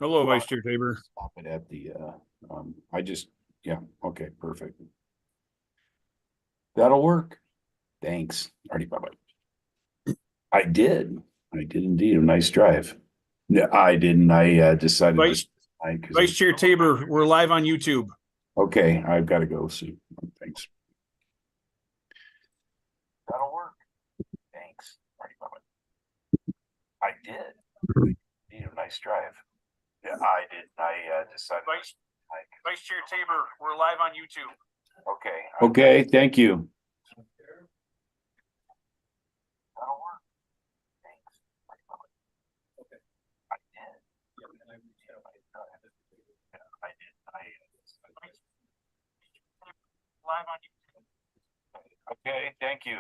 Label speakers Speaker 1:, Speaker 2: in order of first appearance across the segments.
Speaker 1: Hello,
Speaker 2: Well,
Speaker 1: Vice Chair Tabor.
Speaker 2: stop it at the, I just, yeah, okay, perfect. That'll work. Thanks. Already, bye-bye. I did. I did indeed. A nice drive. No, I didn't. I decided to,
Speaker 1: Vice
Speaker 2: because
Speaker 1: Vice Chair Tabor, we're live on YouTube.
Speaker 2: okay, I've got to go see. Thanks. That'll work. Thanks. Already, bye-bye. I did. A nice drive. Yeah, I did. I decided.
Speaker 1: Vice Chair Tabor, we're live on YouTube.
Speaker 2: Okay. Okay. Thank you. That'll work. Thanks. Already, bye-bye. Okay. I did. I did.
Speaker 1: Live on YouTube.
Speaker 2: Okay. Thank you.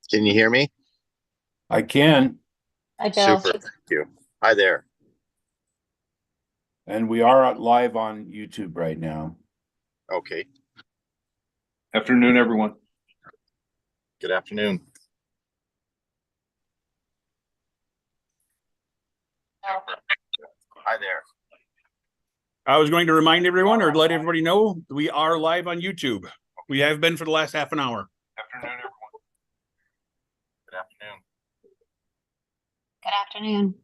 Speaker 3: Can you hear me?
Speaker 4: I can,
Speaker 5: Hi, Bill.
Speaker 3: Super. Thank you. Hi there.
Speaker 4: and we are live on YouTube right now.
Speaker 3: Okay.
Speaker 6: Afternoon, everyone.
Speaker 3: Good afternoon. Hi there.
Speaker 1: I was going to remind everyone or let everybody know we are live on YouTube. We have been for the last half an hour.
Speaker 6: Afternoon, everyone.
Speaker 3: Good afternoon.
Speaker 5: Good afternoon.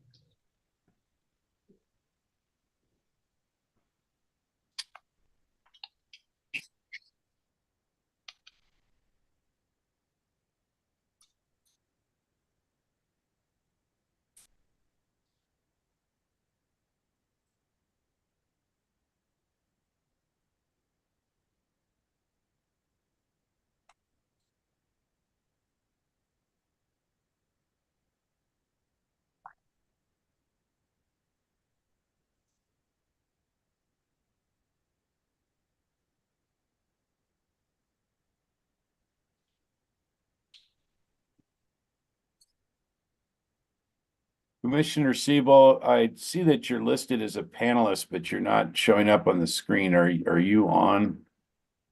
Speaker 4: Commissioner Siebel, I see that you're listed as a panelist, but you're not showing up on the screen. Are you on?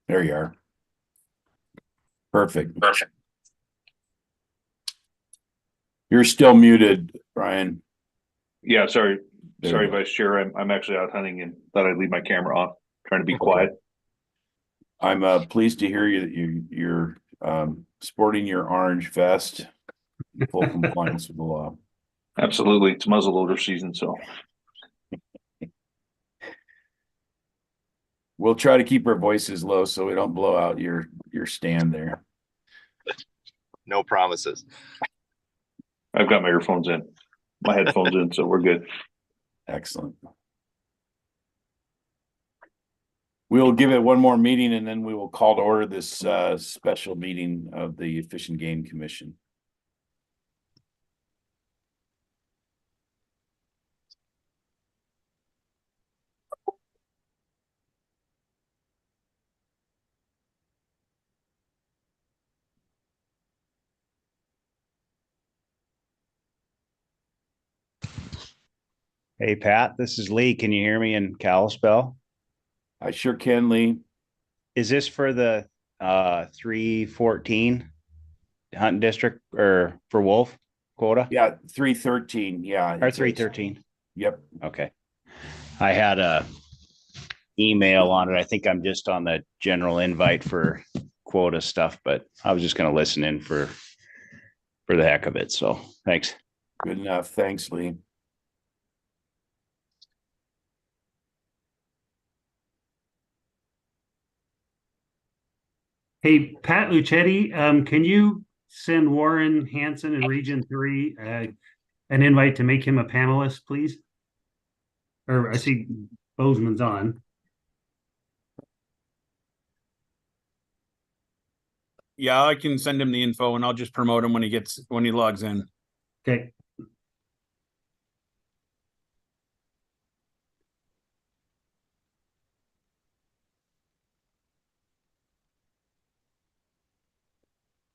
Speaker 4: There you are. Perfect. You're still muted, Brian.
Speaker 6: Yeah, sorry,
Speaker 4: There
Speaker 6: sorry,
Speaker 4: you go.
Speaker 6: Vice Chair. I'm actually out hunting and thought I'd leave my camera off, trying to be
Speaker 4: Okay.
Speaker 6: quiet.
Speaker 4: I'm pleased to hear you that you're sporting your orange vest, in full compliance with the law.
Speaker 6: Absolutely. It's muzzleloader season, so
Speaker 4: We'll try to keep our voices low so we don't blow out your stand there.
Speaker 3: No promises.
Speaker 6: I've got my earphones in, my headphones in, so we're good.
Speaker 4: Excellent. We'll give it one more meeting and then we will call to order this special meeting of the Fish and Game Commission.
Speaker 7: Hey, Pat, this is Lee. Can you hear me in Kalispell?
Speaker 4: I sure can, Lee.
Speaker 7: Is this for the 314 hunting district or for wolf quota?
Speaker 4: Yeah, 313. Yeah.
Speaker 7: Or 313?
Speaker 4: Yep.
Speaker 7: Okay. I had a email on it. I think I'm just on the general invite for quota stuff, but I was just going to listen in for the heck of it. So thanks.
Speaker 4: Good enough. Thanks, Lee.
Speaker 8: Hey, Pat Lucetti, can you send Warren Hanson in Region 3 an invite to make him a panelist, please? Or I see Bozeman's on.
Speaker 1: Yeah, I can send him the info and I'll just promote him when he logs in.
Speaker 8: Okay.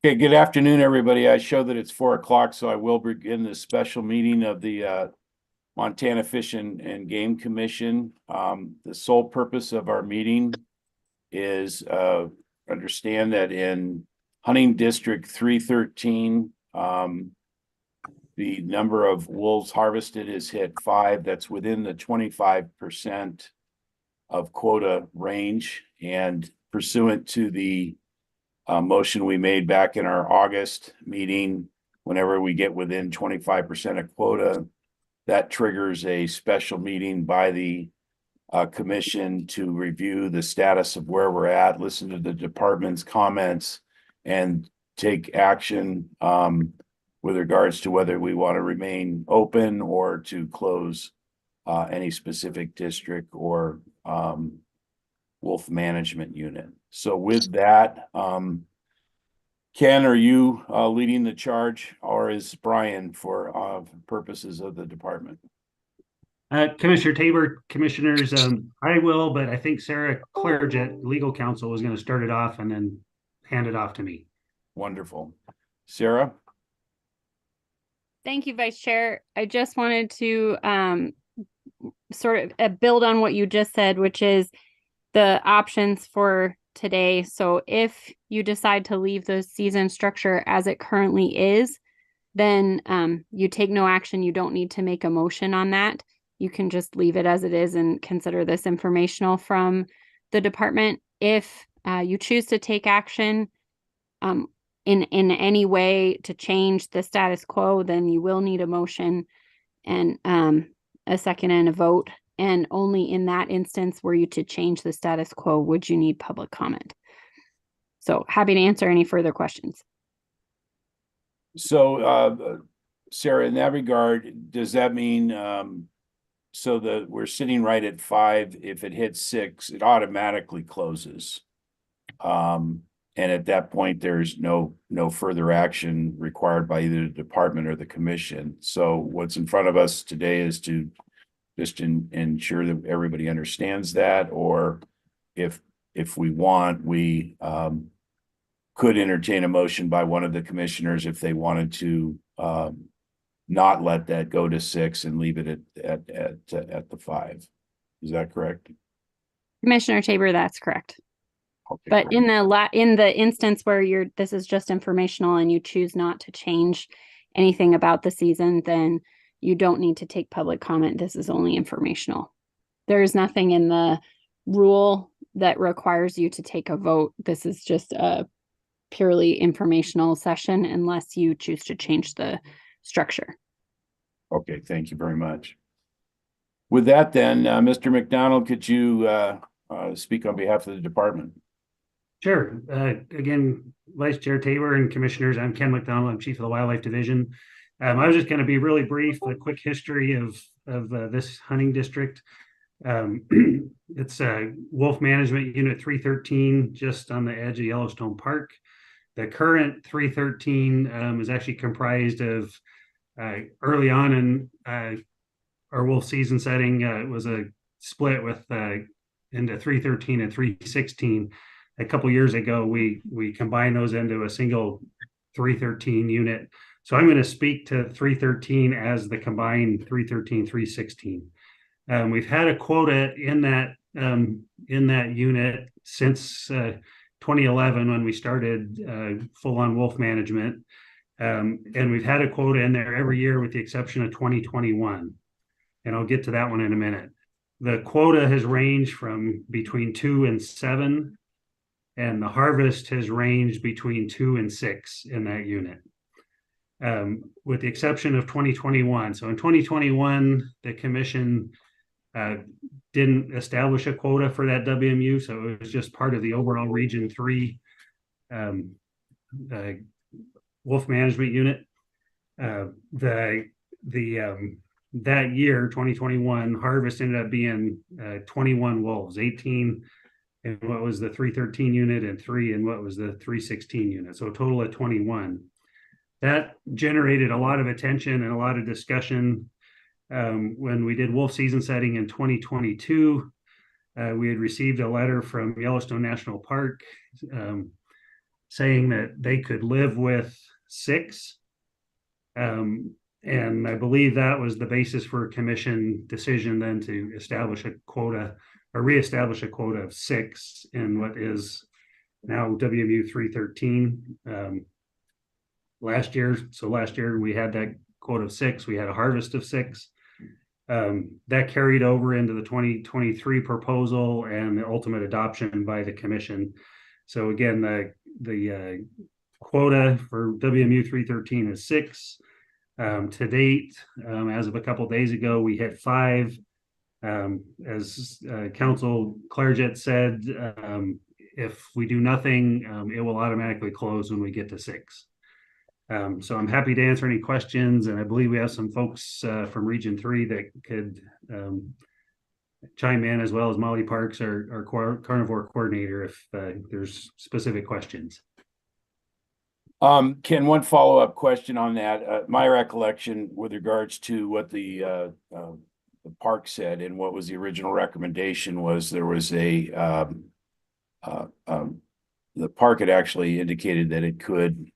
Speaker 4: Okay, good afternoon, everybody. I show that it's 4 o'clock, so I will begin this special meeting of the Montana Fish and Game Commission. The sole purpose of our meeting is understand that in hunting district 313, the number of wolves harvested is hit 5. That's within the 25% of quota range, and pursuant to the motion we made back in our August meeting, whenever we get within 25% of quota, that triggers a special meeting by the commission to review the status of where we're at, listen to the department's comments, and take action with regards to whether we want to remain open or to close any specific district or wolf management unit. So with that, Ken, are you leading the charge, or is Brian for purposes of the department?
Speaker 8: Commissioner Tabor, commissioners, I will, but I think Sarah Claridge, legal counsel, was going to start it off and then hand it off to me.
Speaker 4: Wonderful. Sarah?
Speaker 9: Thank you, Vice Chair. I just wanted to sort of build on what you just said, which is the options for today. So if you decide to leave the season structure as it currently is, then you take no action. You don't need to make a motion on that. You can just leave it as it is and consider this informational from the department. If you choose to take action in any way to change the status quo, then you will need a motion and a second and a vote. And only in that instance, were you to change the status quo, would you need public comment? So happy to answer any further questions.
Speaker 4: So, Sarah, in that regard, does that mean, so that we're sitting right at 5, if it hits 6, it automatically closes? And at that point, there's no further action required by either the department or the commission. So what's in front of us today is to just ensure that everybody understands that, or if we want, we could entertain a motion by one of the commissioners if they wanted to not let that go to 6 and leave it at the 5. Is that correct?
Speaker 9: Commissioner Tabor, that's correct.
Speaker 4: Okay,
Speaker 9: But
Speaker 4: great.
Speaker 9: in the instance where this is just informational and you choose not to change anything about the season, then you don't need to take public comment. This is only informational. There is nothing in the rule that requires you to take a vote. This is just a purely informational session unless you choose to change the structure.
Speaker 4: Okay, thank you very much. With that then, Mr. McDonald, could you speak on behalf of the department?
Speaker 8: Sure. Again, Vice Chair Tabor and Commissioners, I'm Ken McDonald. I'm Chief of the Wildlife Division. I was just going to be really brief, a quick history of this hunting district. It's Wolf Management Unit 313, just on the edge of Yellowstone Park. The current 313 is actually comprised of early on in our wolf season setting. It was a split with into 313 and 316. A couple years ago, we combined those into a single 313 unit. So I'm going to speak to 313 as the combined 313, 316. We've had a quota in that unit since 2011 when we started full-on wolf management. And we've had a quota in there every year with the exception of 2021. And I'll get to that one in a minute. The quota has ranged from between 2 and 7. And the harvest has ranged between 2 and 6 in that unit, with the exception of 2021. So in 2021, the commission didn't establish a quota for that WMU, so it was just part of the overall Region 3 wolf management unit. That year, 2021, harvest ended up being 21 wolves, 18 in what was the 313 unit and 3 in what was the 316 unit. So a total of 21. That generated a lot of attention and a lot of discussion. When we did wolf season setting in 2022, we had received a letter from Yellowstone National Park saying that they could live with 6. And I believe that was the basis for a commission decision then to establish a quota or reestablish a quota of 6 in what is now WMU 313. Last year we had that quota of 6. We had a harvest of 6. That carried over into the 2023 proposal and the ultimate adoption by the commission. So again, the quota for WMU 313 is 6. To date, as of a couple of days ago, we hit 5. As Council Clairjet said, if we do nothing, it will automatically close when we get to 6. So I'm happy to answer any questions, and I believe we have some folks from Region 3 that could chime in, as well as Molly Parks, our carnivore coordinator, if there's specific questions.
Speaker 4: Ken, one follow-up question on that. My recollection with regards to what the park said and what was the original recommendation was there was the park had actually indicated that it could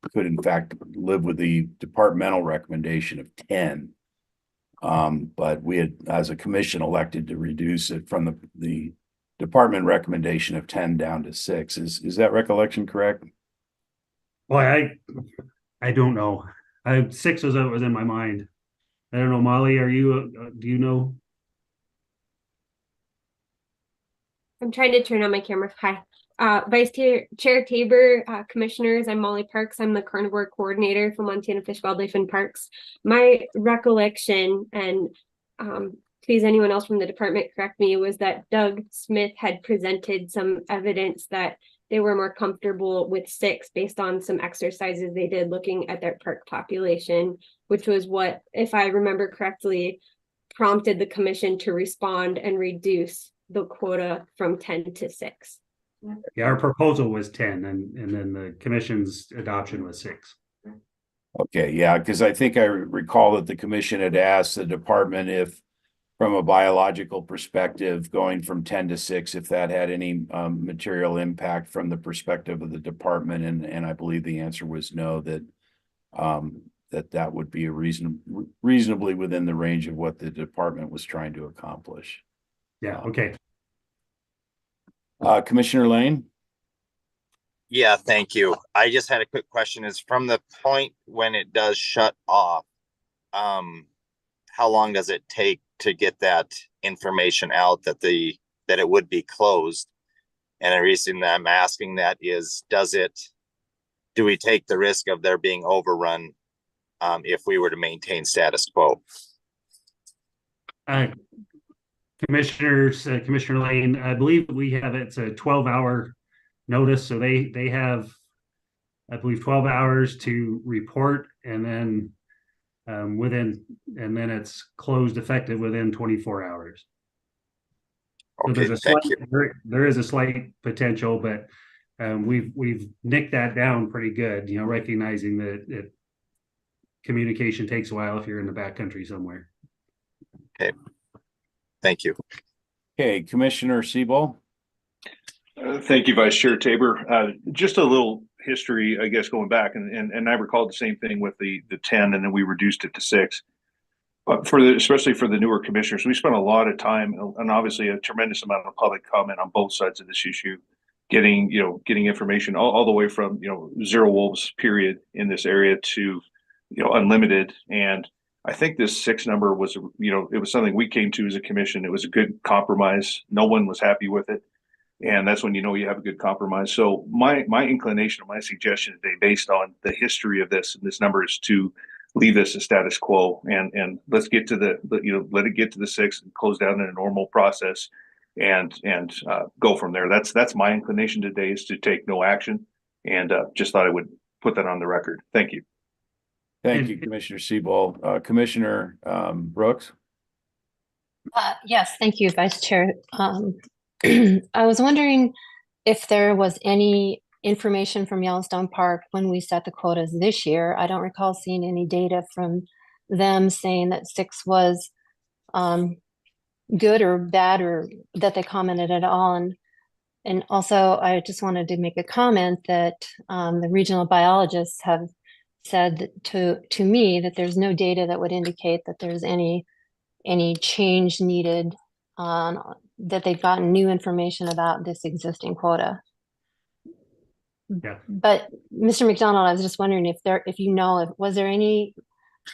Speaker 4: could in fact live with the departmental recommendation of 10. But we had, as a commission, elected to reduce it from the department recommendation of 10 down to 6. Is that recollection correct?
Speaker 8: Boy, I don't know. 6 was what was in my mind. I don't know, Molly, are you, do you know?
Speaker 10: I'm trying to turn on my camera. Hi. Chair Tabor, Commissioners, I'm Molly Parks. I'm the carnivore coordinator for Montana Fish, Wildlife and Parks. My recollection, and please anyone else from the department correct me, was that Doug Smith had presented some evidence that they were more comfortable with 6 based on some exercises they did looking at their park population, which was what, if I remember correctly, prompted the commission to respond and reduce the quota from 10 to 6.
Speaker 8: Yeah, our proposal was 10 and then the commission's adoption was 6.
Speaker 4: Okay, yeah, because I think I recall that the commission had asked the department if, from a biological perspective, going from 10 to 6, if that had any material impact from the perspective of the department, and I believe the answer was no, that that would be a reasonably within the range of what the department was trying to accomplish.
Speaker 8: Yeah, okay.
Speaker 4: Commissioner Lane?
Speaker 3: Yeah, thank you. I just had a quick question. Is from the point when it does shut off, how long does it take to get that information out that it would be closed? And the reason that I'm asking that is, do we take the risk of there being overrun if we were to maintain status quo?
Speaker 8: Commissioner Lane, I believe it's a 12-hour notice, so they have, I believe, 12 hours to report, and then it's closed effective within 24 hours. So
Speaker 3: Okay, thank you.
Speaker 8: there is a slight potential, but we've nicked that down pretty good, recognizing that communication takes a while if you're in the backcountry somewhere.
Speaker 3: Okay, thank you.
Speaker 4: Okay, Commissioner Siebel.
Speaker 6: Thank you, Vice Chair Tabor. Just a little history, I guess, going back, and I recalled the same thing with the 10, and then we reduced it to 6. But especially for the newer commissioners, we spent a lot of time and obviously a tremendous amount of public comment on both sides of this issue, getting information all the way from 0 wolves period in this area to unlimited. And I think this 6 number was it was something we came to as a commission. It was a good compromise. No one was happy with it. And that's when you have a good compromise. So my inclination, my suggestion today, based on the history of this, and this number, is to leave this as status quo, and let's get to let it get to the 6 and close down in a normal process, and go from there. That's my inclination today, is to take no action, and just thought I would put that on the record. Thank you.
Speaker 4: Thank you, Commissioner Siebel. Commissioner Brooks?
Speaker 5: Yes, thank you, Vice Chair. I was wondering if there was any information from Yellowstone Park when we set the quotas this year. I don't recall seeing any data from them saying that 6 was good or bad, or that they commented at all. And also, I just wanted to make a comment that the regional biologists have said to me that there's no data that would indicate that there's any change needed, that they've gotten new information about this existing quota.
Speaker 8: Yeah.
Speaker 5: But Mr. McDonald, I was just wondering was there any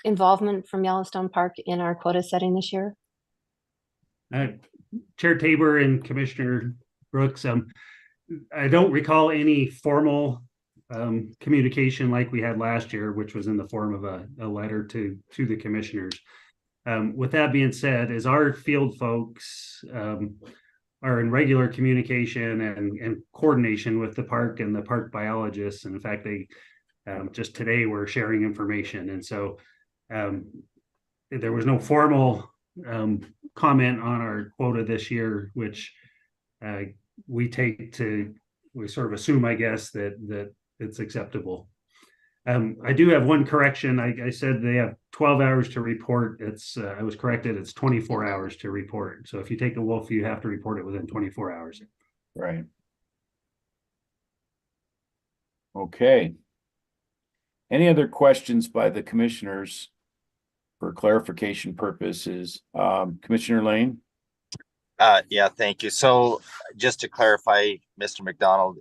Speaker 5: involvement from Yellowstone Park in our quota setting this year?
Speaker 8: Chair Tabor and Commissioner Brooks, I don't recall any formal communication like we had last year, which was in the form of a letter to the commissioners. With that being said, as our field folks are in regular communication and coordination with the park and the park biologists, and in fact, they just today were sharing information, and so there was no formal comment on our quota this year, which we sort of assume, I guess, that it's acceptable. I do have one correction. I said they have 12 hours to report. I was corrected. It's 24 hours to report. So if you take a wolf, you have to report it within 24 hours.
Speaker 4: Right. Okay. Any other questions by the commissioners for clarification purposes? Commissioner Lane?
Speaker 3: Yeah, thank you. So just to clarify, Mr. McDonald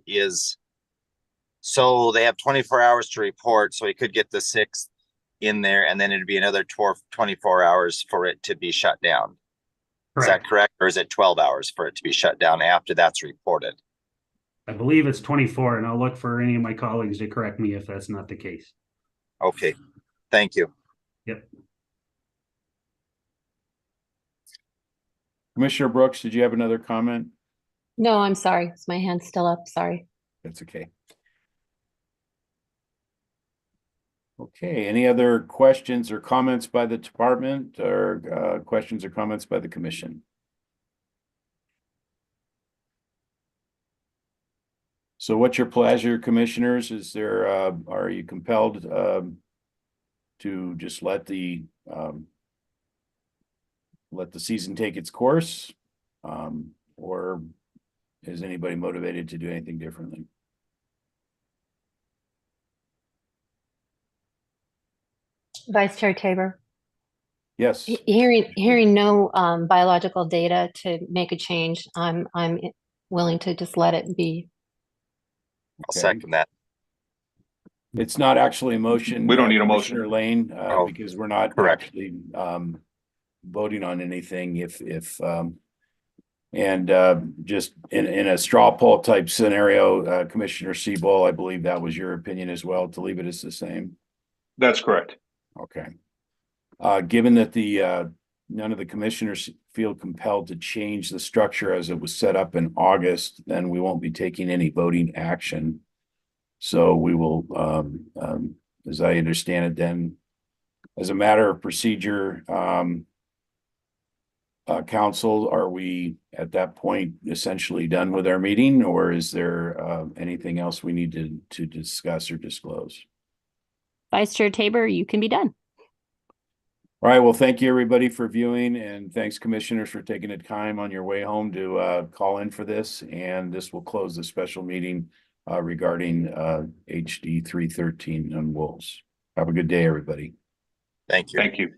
Speaker 3: so they have 24 hours to report, so he could get the 6th in there, and then it'd be another 24 hours for it to be shut down. Is that correct? Or is it 12 hours for it to be shut down after that's reported?
Speaker 8: I believe it's 24, and I'll look for any of my colleagues to correct me if that's not the case.
Speaker 3: Okay, thank you.
Speaker 8: Yep.
Speaker 4: Commissioner Brooks, did you have another comment?
Speaker 5: No, I'm sorry. My hand's still up. Sorry.
Speaker 4: That's okay. Okay, any other questions or comments by the department or questions or comments by the commission? So what's your pleasure, commissioners? Is there, are you compelled to just let the season take its course? Or is anybody motivated to do anything differently?
Speaker 5: Vice Chair Tabor.
Speaker 4: Yes.
Speaker 5: Hearing no biological data to make a change, I'm willing to just let it be.
Speaker 3: I'll second that.
Speaker 4: It's not actually a motion.
Speaker 6: We don't need a motion.
Speaker 4: Commissioner Lane,
Speaker 3: Oh,
Speaker 4: because we're not
Speaker 3: correct.
Speaker 4: actually voting on anything just in a straw poll type scenario, Commissioner Seabull, I believe that was your opinion as well, to leave it as the same.
Speaker 6: That's correct.
Speaker 4: Okay. Given that none of the commissioners feel compelled to change the structure as it was set up in August, then we won't be taking any voting action. So we will, as I understand it, then as a matter of procedure, council, are we at that point essentially done with our meeting, or is there anything else we need to discuss or disclose?
Speaker 9: Vice Chair Tabor, you can be done.
Speaker 4: All right, well, thank you everybody for viewing, and thanks commissioners for taking the time on your way home to call in for this, and this will close the special meeting regarding HD 313 on wolves. Have a good day, everybody.
Speaker 3: Thank you.
Speaker 6: Thank you.